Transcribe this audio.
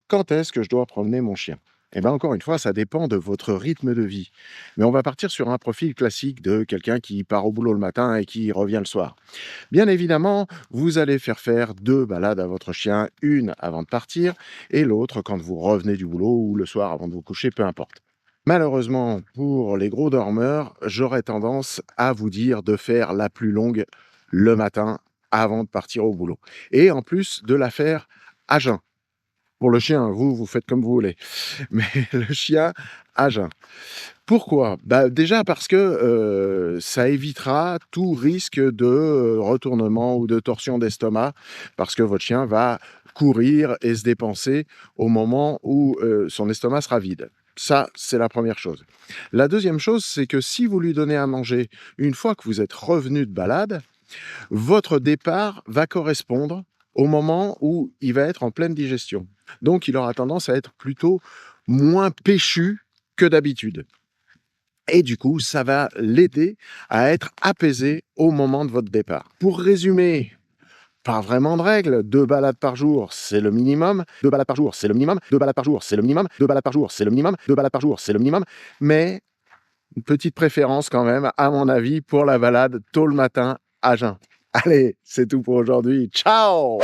Quand est-ce que je dois promener mon chien? Eh bien, encore une fois, ça dépend de votre rythme de vie. Mais on va partir sur un profil classique de quelqu'un qui part au boulot le matin et qui revient le soir. Bien évidemment, vous allez faire 2 balades à votre chien, une avant de partir et l'autre quand vous revenez du boulot ou le soir avant de vous coucher, peu importe. Malheureusement, pour les gros dormeurs, j'aurais tendance à vous dire de faire la plus longue le matin avant de partir au boulot et en plus de la faire à jeun. Pour le chien, vous faites comme vous voulez, mais le chien à jeun. Pourquoi? Bah, déjà parce que, ça évitera tout risque de, retournement ou de torsion d'estomac, parce que votre chien va courir et se dépenser au moment où, son estomac sera vide. Ça, c'est la première chose. La deuxième chose, c'est que si vous lui donnez à manger une fois que vous êtes revenu de balade, votre départ va correspondre au moment où il va être en pleine digestion. Donc il aura tendance à être plutôt moins péchu que d'habitude. Et du coup, ça va l'aider à être apaisé au moment de votre départ. Pour résumer, pas vraiment de règles. 2 balades par jour, c'est le minimum. 2 balades par jour, c'est le minimum. 2 balades par jour, c'est le minimum. 2 balades par jour, c'est le minimum. 2 balades par jour, c'est le minimum. Mais une petite préférence quand même, à mon avis, pour la balade tôt le matin à jeun. Allez, c'est tout pour aujourd'hui. Ciao!